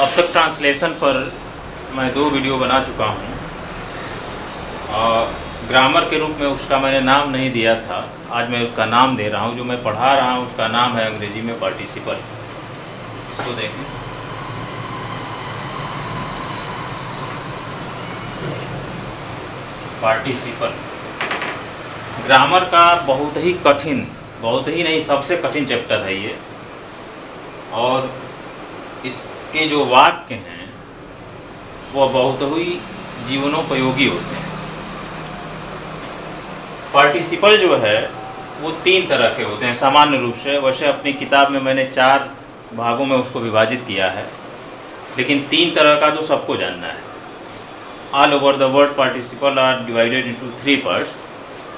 अब तक ट्रांसलेशन पर मैं 2 वीडियो बना चुका हूँ। ग्रामर के रूप में उसका मैंने नाम नहीं दिया था, आज मैं उसका नाम दे रहा हूँ। जो मैं पढ़ा रहा हूँ उसका नाम है अंग्रेजी में पार्टिसिपल। इसको देखें, पार्टिसिपल ग्रामर का बहुत ही कठिन, बहुत ही नहीं सबसे कठिन चैप्टर है ये। और इसके जो वाक्य हैं वह बहुत ही जीवनोपयोगी होते हैं। पार्टिसिपल जो है वो 3 तरह के होते हैं सामान्य रूप से। वैसे अपनी किताब में मैंने 4 भागों में उसको विभाजित किया है, लेकिन 3 तरह का तो सबको जानना है। All over the word participle are divided into 3 parts.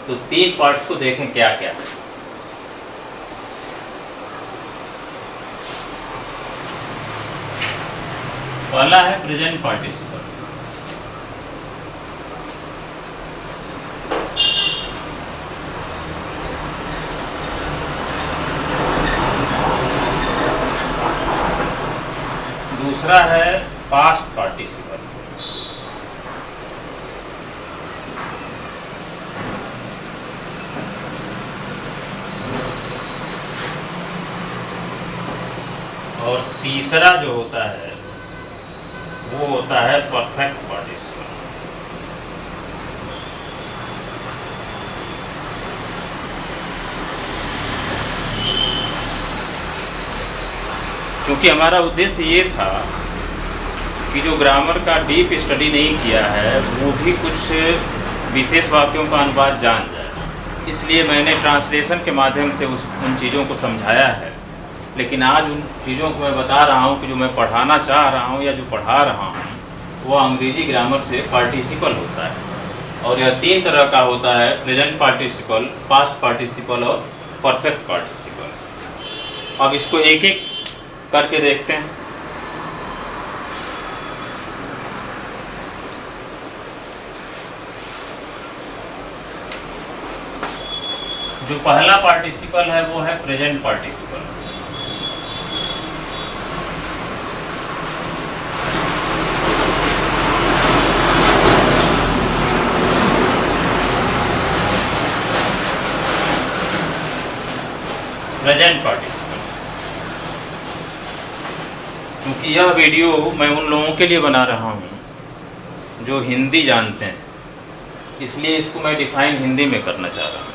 तो 3 पार्ट्स को देखें क्या क्या है। पहला है प्रेजेंट पार्टिसिपल। दूसरा है पास्ट पार्टिसिपल। और तीसरा जो होता है वो होता है परफेक्ट पार्टिसिपल। क्योंकि हमारा उद्देश्य ये था कि जो ग्रामर का डीप स्टडी नहीं किया है वो भी कुछ विशेष वाक्यों का अनुवाद जान जाए, इसलिए मैंने ट्रांसलेशन के माध्यम से उन चीज़ों को समझाया है। लेकिन आज उन चीज़ों को मैं बता रहा हूँ कि जो मैं पढ़ाना चाह रहा हूँ या जो पढ़ा रहा हूँ वो अंग्रेजी ग्रामर से पार्टिसिपल होता है। और यह 3 तरह का होता है, प्रेजेंट पार्टिसिपल, पास्ट पार्टिसिपल और परफेक्ट पार्टिसिपल। अब इसको एक एक करके देखते हैं। जो पहला पार्टिसिपल है वो है प्रेजेंट पार्टिसिपल। प्रेजेंट पार्टिसिपल, क्योंकि यह वीडियो मैं उन लोगों के लिए बना रहा हूँ जो हिंदी जानते हैं, इसलिए इसको मैं डिफाइन हिंदी में करना चाह रहा हूँ।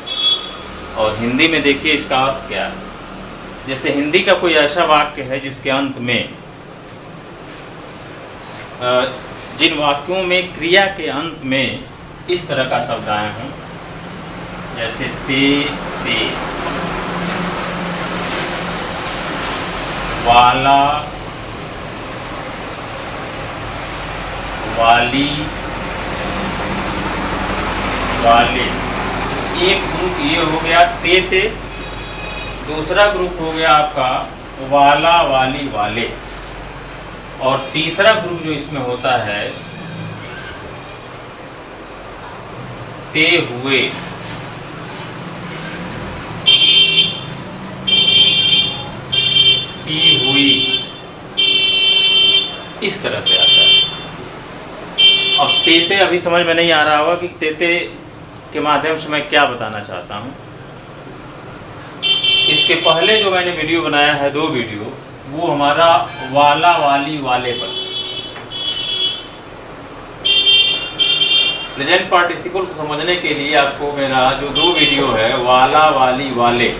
और हिंदी में देखिए इसका अर्थ क्या है। जैसे हिंदी का कोई ऐसा वाक्य है जिसके अंत में, जिन वाक्यों में क्रिया के अंत में इस तरह का शब्द आए हों, जैसे ते, वाला, वाली, वाले। एक ग्रुप ये हो गया ते। दूसरा ग्रुप हो गया आपका वाला, वाली, वाले। और तीसरा ग्रुप जो इसमें होता है ते हुए। की हुई, इस तरह से आता है। अब तेते अभी समझ में नहीं आ रहा होगा कि तेते के माध्यम से मैं क्या बताना चाहता हूँ। इसके पहले जो मैंने वीडियो बनाया है, 2 वीडियो, वो हमारा वाला, वाली, वाले पर। प्रेजेंट पार्टिसिपल को समझने के लिए आपको मेरा जो 2 वीडियो है वाला, वाली, वाले,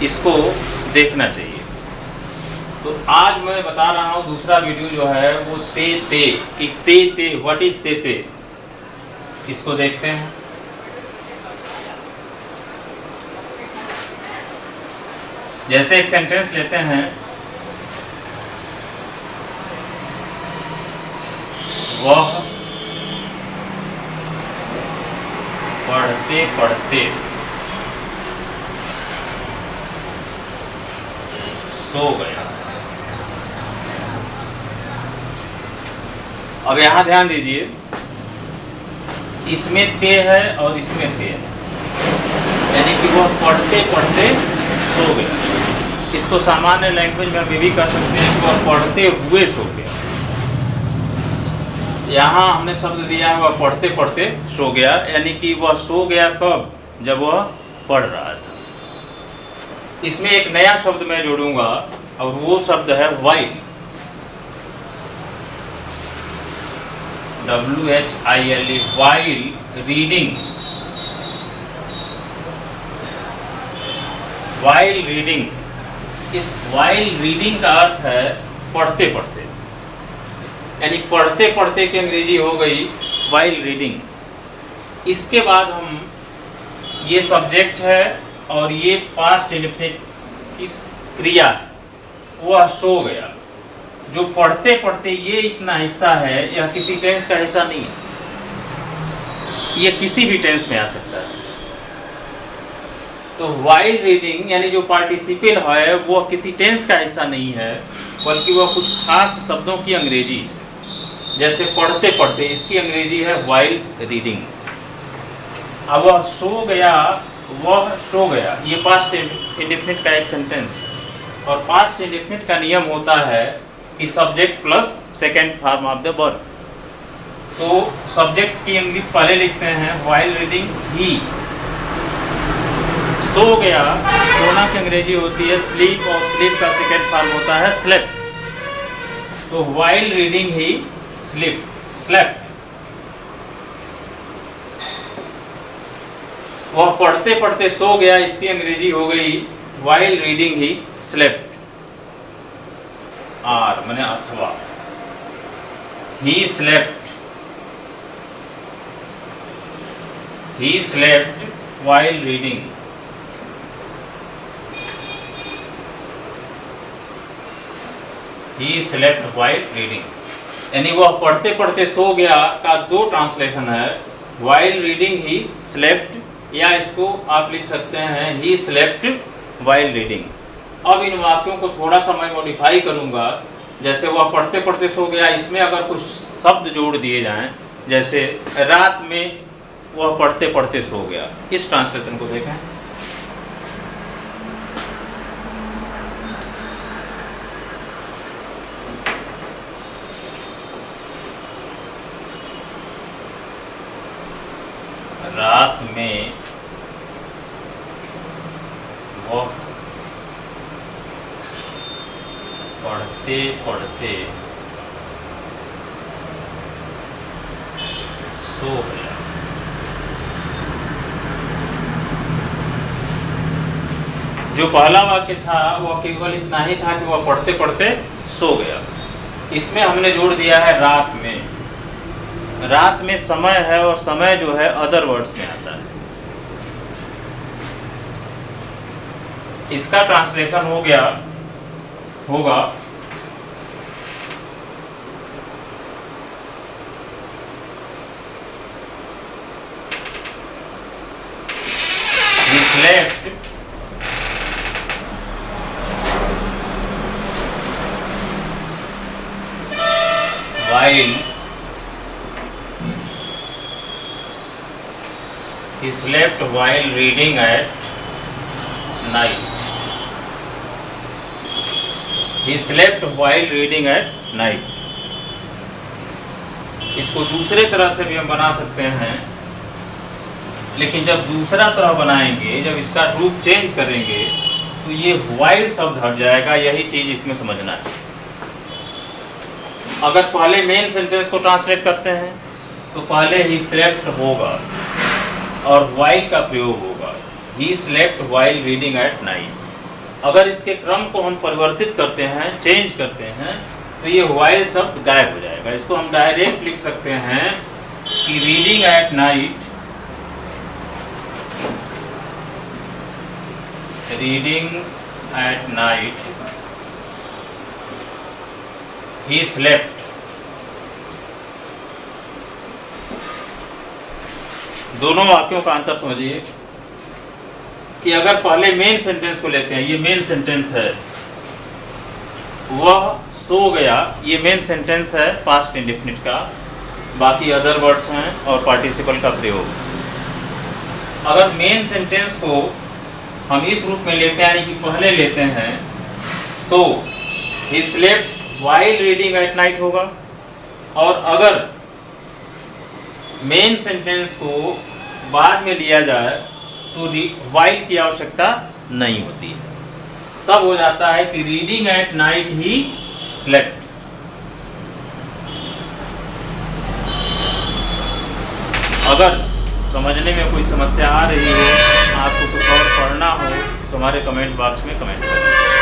इसको देखना चाहिए। तो आज मैं बता रहा हूँ दूसरा वीडियो जो है वो ते कि ते व्हाट इज ते। इसको देखते हैं। जैसे एक सेंटेंस लेते हैं, वह पढ़ते पढ़ते सो गया। अब यहाँ ध्यान दीजिए, इसमें ते है और इसमें ते है, यानी कि वह पढ़ते पढ़ते सो गया। इसको सामान्य लैंग्वेज में हम ये भी कह सकते हैं, इसको पढ़ते हुए सो गया। यहाँ हमने शब्द दिया है वह पढ़ते पढ़ते सो गया, यानी कि वह सो गया कब? जब वह पढ़ रहा था। इसमें एक नया शब्द मैं जोड़ूंगा और वो शब्द है while. WHILE, while reading. While reading, इस वाइल रीडिंग का अर्थ है पढ़ते पढ़ते, यानी पढ़ते पढ़ते की अंग्रेजी हो गई वाइल रीडिंग। इसके बाद हम, ये सब्जेक्ट है और ये पास्ट इंडेफिनिट की क्रिया है, वह सो गया। जो पढ़ते पढ़ते ये इतना हिस्सा है, यह किसी टेंस का हिस्सा नहीं है, ये किसी भी टेंस में आ सकता है। तो वाइल रीडिंग यानी जो पार्टिसिपल है वह किसी टेंस का हिस्सा नहीं है, बल्कि वह कुछ खास शब्दों की अंग्रेजी है। जैसे पढ़ते पढ़ते, इसकी अंग्रेजी है वाइल रीडिंग। अब वह सो गया, वह सो गया, ये पास्ट इंडेफिनिट का एक सेंटेंस है। और पास्ट इंडेफिनिट का नियम होता है कि subject plus second form of the verb. तो सब्जेक्ट की इंग्लिश पहले लिखते हैं वाइल रीडिंग ही। सो गया, सोना की अंग्रेजी होती है स्लीप, और स्लीप का सेकेंड फॉर्म होता है स्लेप्ट। तो while reading he sleep, slept. वह पढ़ते पढ़ते सो गया, इसकी अंग्रेजी हो गई while reading he slept. Or माने अथवा, he slept, he slept while reading. He slept while reading, यानी वह पढ़ते पढ़ते सो गया का दो ट्रांसलेशन है, वाइल रीडिंग ही स्लेप्ट, या इसको आप लिख सकते हैं ही स्लेप्ट वाइल रीडिंग। अब इन वाक्यों को थोड़ा सा मैं मॉडिफाई करूंगा। जैसे वह पढ़ते पढ़ते सो गया, इसमें अगर कुछ शब्द जोड़ दिए जाएं, जैसे रात में वह पढ़ते पढ़ते सो गया, इस ट्रांसलेशन को देखें। रात में वह पढ़ते पढ़ते सो गया। जो पहला वाक्य था वह केवल इतना ही था कि वह पढ़ते पढ़ते सो गया। इसमें हमने जोड़ दिया है रात में। रात में समय है और समय जो है अदर वर्ड्स में आता है। इसका ट्रांसलेशन हो गया होगा he slept while he slept while reading at night. He slept while reading at night. इसको दूसरे तरह से भी हम बना सकते हैं, लेकिन जब दूसरा तरह बनाएंगे, जब इसका रूप चेंज करेंगे, तो ये while शब्द हट जाएगा। यही चीज इसमें समझना है। अगर पहले मेन सेंटेंस को ट्रांसलेट करते हैं तो पहले ही slept होगा और while का प्रयोग होगा, he slept while reading at night। अगर इसके क्रम को हम परिवर्तित करते हैं, चेंज करते हैं, तो ये while शब्द गायब हो जाएगा। इसको हम डायरेक्ट लिख सकते हैं कि reading at night, reading at night he slept. दोनों वाक्यों का अंतर समझिए कि अगर पहले मेन सेंटेंस को लेते हैं, ये मेन सेंटेंस है, वह सो गया, ये मेन सेंटेंस है पास्ट इंडेफिनिट का, बाकी अदर वर्ड्स हैं और पार्टिसिपल का प्रयोग। अगर मेन सेंटेंस को हम इस रूप में लेते हैं, यानी कि पहले लेते हैं, तो he slept while reading at night होगा। और अगर मेन सेंटेंस को बाद में लिया जाए तो वाइल की आवश्यकता नहीं होती है। तब हो जाता है कि reading at night he slept. अगर समझने में कोई समस्या आ रही हो, आपको कुछ और पढ़ना हो तो हमारे कमेंट बॉक्स में कमेंट करें।